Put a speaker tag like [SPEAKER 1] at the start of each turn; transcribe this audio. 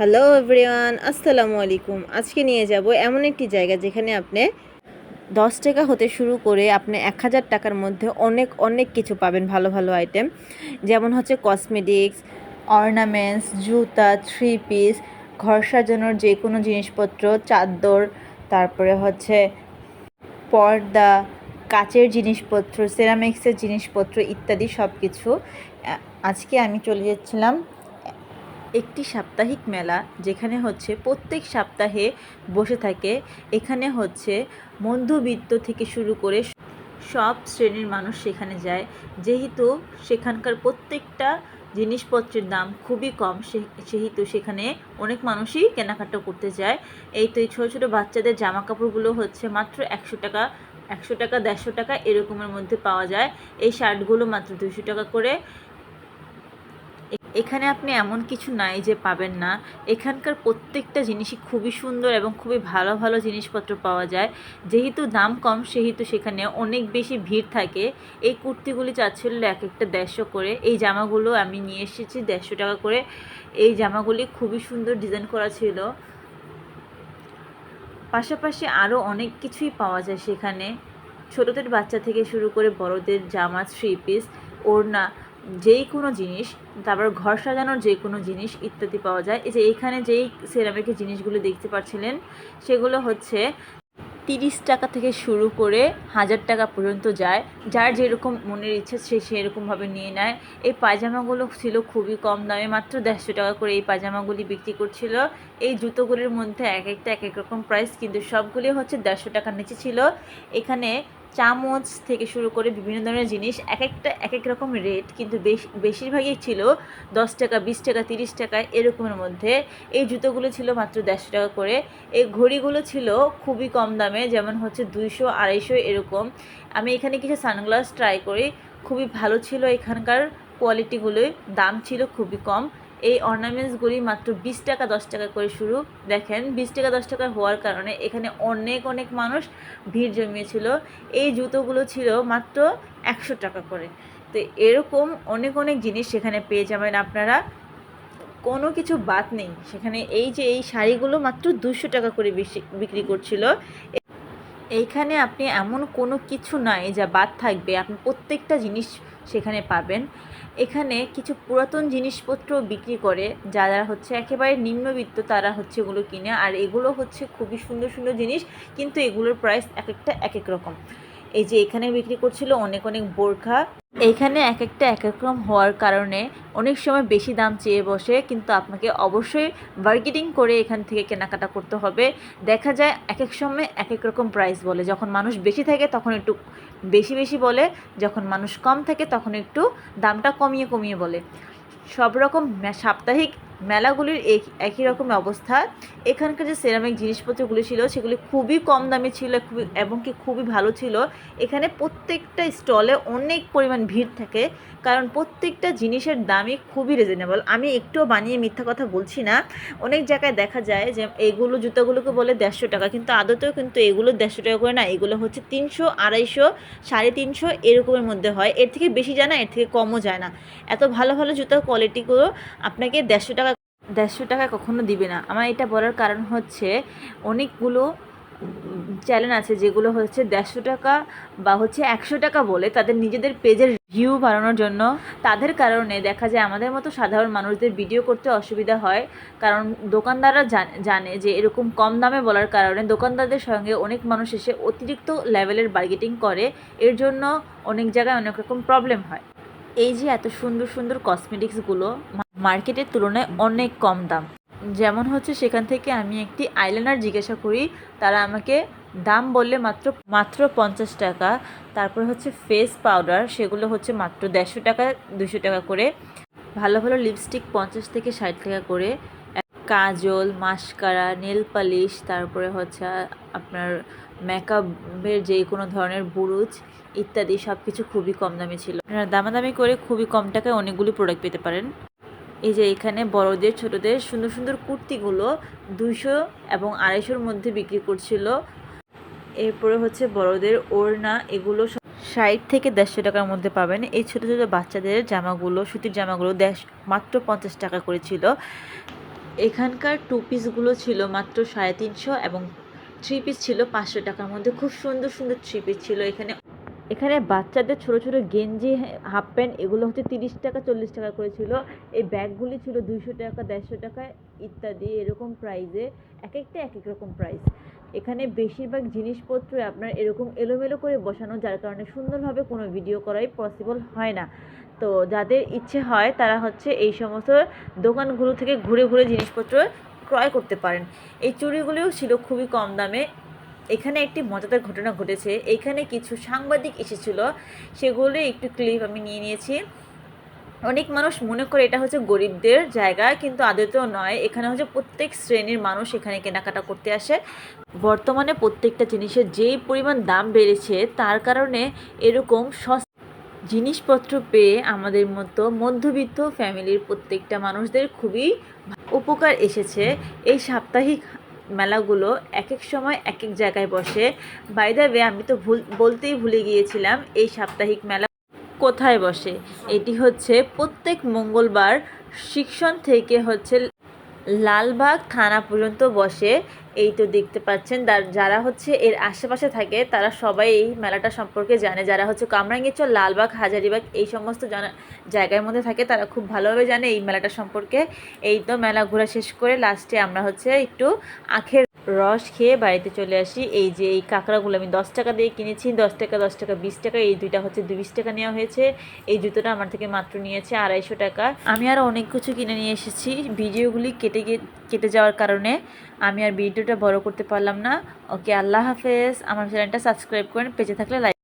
[SPEAKER 1] Hello everyone, আসসালামু আলাইকুম। আজকে নিয়ে যাব এমন একটি জায়গা যেখানে আপনি 10 টাকা হতে শুরু করে আপনি 1000 টাকার মধ্যে অনেক অনেক কিছু পাবেন, ভালো ভালো আইটেম। যেমন হচ্ছে কসমেটিক্স, অর্নামেন্টস, জুতা, থ্রি পিস, ঘর সাজানোর যে কোনো জিনিসপত্র, চাদর, তারপরে হচ্ছে পর্দা, কাচের জিনিসপত্র, সিরামিক্সের জিনিসপত্র ইত্যাদি সব কিছু। আজকে আমি চলে যাচ্ছিলাম একটি সাপ্তাহিক মেলা, যেখানে হচ্ছে প্রত্যেক সপ্তাহে বসে থাকে। এখানে হচ্ছে মধ্যবিত্ত থেকে শুরু করে সব শ্রেণীর মানুষ সেখানে যায়, যেহেতু সেখানকার প্রত্যেকটা জিনিসপত্রের দাম খুবই কম, সেহেতু সেখানে অনেক মানুষই কেনাকাটা করতে যায়। এই তো এই ছোটো ছোটো বাচ্চাদের জামা কাপড়গুলো হচ্ছে মাত্র 100 টাকা, 100 টাকা, 150 টাকা এরকমের মধ্যে পাওয়া যায়। এই শার্টগুলো মাত্র 200 টাকা করে। এখানে আপনি এমন কিছু নাই যে পাবেন না। এখানকার প্রত্যেকটা জিনিসই খুবই সুন্দর এবং খুবই ভালো ভালো জিনিসপত্র পাওয়া যায়। যেহেতু দাম কম, সেহেতু সেখানে অনেক বেশি ভিড় থাকে। এই কুর্তিগুলি চাচ্ছিল এক একটা 150 করে। এই জামাগুলো আমি নিয়ে এসেছি 150 টাকা করে। এই জামাগুলি খুবই সুন্দর ডিজাইন করা ছিল। পাশাপাশি আরও অনেক কিছুই পাওয়া যায় সেখানে, ছোটোদের বাচ্চা থেকে শুরু করে বড়দের জামা, থ্রি পিস, ওড়না, যেই কোনো জিনিস, তারপর ঘর সাজানোর যে কোনো জিনিস ইত্যাদি পাওয়া যায়। এই যে এইখানে যেই সেরামিকের জিনিসগুলো দেখতে পাচ্ছিলেন, সেগুলো হচ্ছে 30 টাকা থেকে শুরু করে 1000 টাকা পর্যন্ত যায়। যার যেরকম মনের ইচ্ছা সে সেরকমভাবে নিয়ে নেয়। এই পায়জামাগুলো ছিল খুবই কম দামে, মাত্র 150 টাকা করে এই পায়জামাগুলি বিক্রি করছিল। এই জুতোগুলির মধ্যে এক একটা এক এক রকম প্রাইস, কিন্তু সবগুলি হচ্ছে 150 টাকার নিচে ছিল। এখানে চামচ থেকে শুরু করে বিভিন্ন ধরনের জিনিস এক একটা এক এক রকম রেট, কিন্তু বেশিরভাগই ছিল 10 টাকা, 20 টাকা, 30 টাকা এরকমের মধ্যে। এই জুতোগুলো ছিল মাত্র 150 টাকা করে। এই ঘড়িগুলো ছিল খুবই কম দামে, যেমন হচ্ছে 200, 250 এরকম। আমি এখানে কিছু সানগ্লাস ট্রাই করি, খুবই ভালো ছিল এখানকার কোয়ালিটিগুলোই, দাম ছিল খুবই কম। এই অর্নামেন্টসগুলি মাত্র 20 টাকা, 10 টাকা করে শুরু। দেখেন 20 টাকা, 10 টাকা হওয়ার কারণে এখানে অনেক অনেক মানুষ ভিড় জমিয়েছিল। এই জুতোগুলো ছিল মাত্র 100 টাকা করে। তো এরকম অনেক অনেক জিনিস সেখানে পেয়ে যাবেন আপনারা, কোনো কিছু বাদ নেই সেখানে। এই যে এই শাড়িগুলো মাত্র 200 টাকা করে বিক্রি করছিল। এইখানে আপনি এমন কোনো কিছু নাই যা বাদ থাকবে, আপনি প্রত্যেকটা জিনিস সেখানে পাবেন। এখানে কিছু পুরাতন জিনিসপত্র বিক্রি করে, যারা হচ্ছে একেবারে নিম্নবিত্ত তারা হচ্ছে এগুলো কিনে। আর এগুলো হচ্ছে খুবই সুন্দর সুন্দর জিনিস, কিন্তু এগুলোর প্রাইস এক একটা এক এক রকম। এই যে এখানে বিক্রি করছিল অনেক অনেক বোরখা। এইখানে এক একটা এক এক রকম হওয়ার কারণে অনেক সময় বেশি দাম চেয়ে বসে, কিন্তু আপনাকে অবশ্যই বার্গেনিং করে এখান থেকে কেনাকাটা করতে হবে। দেখা যায় এক এক সময় এক এক রকম প্রাইস বলে, যখন মানুষ বেশি থাকে তখন একটু বেশি বেশি বলে, যখন মানুষ কম থাকে তখন একটু দামটা কমিয়ে কমিয়ে বলে। সব রকম সাপ্তাহিক মেলাগুলির একই রকম অবস্থা। এখানকার যে সেরামিক জিনিসপত্রগুলি ছিল সেগুলি খুবই কম দামে ছিল, এবং কি খুবই ভালো ছিল। এখানে প্রত্যেকটা স্টলে অনেক পরিমাণ ভিড় থাকে, কারণ প্রত্যেকটা জিনিসের দামই খুবই রিজনেবল। আমি একটুও বানিয়ে মিথ্যা কথা বলছি না। অনেক জায়গায় দেখা যায় যে এইগুলো জুতোগুলোকে বলে 150 টাকা, কিন্তু আদতেও কিন্তু এগুলো 150 টাকা করে না, এগুলো হচ্ছে 300, 250, 350 এরকমের মধ্যে হয়। এর থেকে বেশি যায় না, এর থেকে কমও যায় না। এত ভালো ভালো জুতোর কোয়ালিটিগুলো আপনাকে 150 টাকা কখনো দিবে না। আমার এটা বলার কারণ হচ্ছে অনেকগুলো চ্যানেল আছে যেগুলো হচ্ছে 150 টাকা বা হচ্ছে 100 টাকা বলে তাদের নিজেদের পেজের ভিউ বাড়ানোর জন্য। তাদের কারণে দেখা যায় আমাদের মতো সাধারণ মানুষদের ভিডিও করতে অসুবিধা হয়, কারণ দোকানদাররা জানে যে এরকম কম দামে বলার কারণে দোকানদারদের সঙ্গে অনেক মানুষ এসে অতিরিক্ত লেভেলের বার্গেটিং করে। এর জন্য অনেক জায়গায় অনেক রকম প্রবলেম হয়। এই যে এত সুন্দর সুন্দর কসমেটিক্সগুলো মার্কেটের তুলনায় অনেক কম দাম। যেমন হচ্ছে সেখান থেকে আমি একটি আইলাইনার জিজ্ঞাসা করি, তারা আমাকে দাম বললে মাত্র মাত্র 50 টাকা। তারপর হচ্ছে ফেস পাউডার, সেগুলো হচ্ছে মাত্র 150 টাকা, 200 টাকা করে। ভালো ভালো লিপস্টিক 50 থেকে 60 টাকা করে। কাজল, মাস্কারা, নেল পালিশ, তারপরে হচ্ছে আপনার মেকআপের যে কোনো ধরনের বুরুজ ইত্যাদি সব কিছু খুবই কম দামে ছিল। আপনারা দামাদামি করে খুবই কম টাকায় অনেকগুলি প্রোডাক্ট পেতে পারেন। এই যে এখানে বড়দের ছোটদের সুন্দর সুন্দর কুর্তিগুলো 200 এবং 250-র মধ্যে বিক্রি করছিল। এরপরে হচ্ছে বড়দের ওড়না, এগুলো 60 থেকে 150 টাকার মধ্যে পাবেন। এই ছোটো ছোটো বাচ্চাদের জামাগুলো, সুতির জামাগুলো মাত্র 50 টাকা করেছিল। এখানকার 2 পিসগুলো ছিল মাত্র 350 এবং 3 পিস ছিল 500 টাকার মধ্যে। খুব সুন্দর সুন্দর 3 পিস ছিল এখানে। এখানে বাচ্চাদের ছোট ছোট গেঞ্জি, হাফ প্যান্ট এগুলো হচ্ছে 30 টাকা 40 টাকা করে ছিল। এই ব্যাগগুলি ছিল 200 টাকা 150 টাকা ইত্যাদি এরকম প্রাইসে, এক একটা এক এক রকম প্রাইস। এখানে বেশিরভাগ জিনিসপত্র আপনার এরকম এলোমেলো করে বসানো, যার কারণে সুন্দরভাবে কোনো ভিডিও করাই পসিবল হয় না। তো যাদের ইচ্ছে হয় তারা হচ্ছে এই সমস্ত দোকানগুলো থেকে ঘুরে ঘুরে জিনিসপত্র ক্রয় করতে পারেন। এই চুড়িগুলিও ছিল খুবই কম দামে। এখানে একটি মজাদার ঘটনা ঘটেছে। এখানে কিছু সাংবাদিক এসেছিল, সেগুলো একটু ক্লিপ আমি নিয়ে নিয়েছি। অনেক মানুষ মনে করে এটা হচ্ছে গরিবদের জায়গা, কিন্তু আদতেও নয়। এখানে হচ্ছে প্রত্যেক শ্রেণীর মানুষ এখানে কেনাকাটা করতে আসে। বর্তমানে প্রত্যেকটা জিনিসের যেই পরিমাণ দাম বেড়েছে, তার কারণে এরকম জিনিসপত্র পেয়ে আমাদের মতো মধ্যবিত্ত ফ্যামিলির প্রত্যেকটা মানুষদের খুবই উপকার এসেছে। এই সাপ্তাহিক মেলাগুলো এক এক সময় এক এক জায়গায় বসে। বাই দ্য ওয়ে, আমি তো বলতেই ভুলে গিয়েছিলাম এই সাপ্তাহিক মেলা কোথায় বসে। এটি হচ্ছে প্রত্যেক মঙ্গলবার শিক্ষণ থেকে হচ্ছে লালবাগ থানা পর্যন্ত বসে। এই তো দেখতে পাচ্ছেন, যারা হচ্ছে এর আশেপাশে থাকে তারা সবাই এই মেলাটা সম্পর্কে জানে। যারা হচ্ছে কামরাঙ্গীরচর, লালবাগ, হাজারীবাগ এই সমস্ত জায়গার মধ্যে থাকে তারা খুব ভালোভাবে জানে এই মেলাটা সম্পর্কে। এই তো মেলা ঘোরা শেষ করে লাস্টে আমরা হচ্ছে একটু আখের রস খেয়ে বাড়িতে চলে আসি। এই যে এই কাঁকড়াগুলো আমি 10 টাকা দিয়ে কিনেছি, 10 টাকা 10 টাকা 20 টাকা, এই দুইটা হচ্ছে 20 টাকা নেওয়া হয়েছে। এই জুতোটা আমার থেকে মাত্র নিয়েছে 250 টাকা। আমি আরও অনেক কিছু কিনে নিয়ে এসেছি। ভিডিওগুলি কেটে যাওয়ার কারণে আমি আর ভিডিওটা বড় করতে পারলাম না। ওকে, আল্লাহ হাফেজ। আমার চ্যানেলটা সাবস্ক্রাইব করেন, পেজে থাকলে লাইক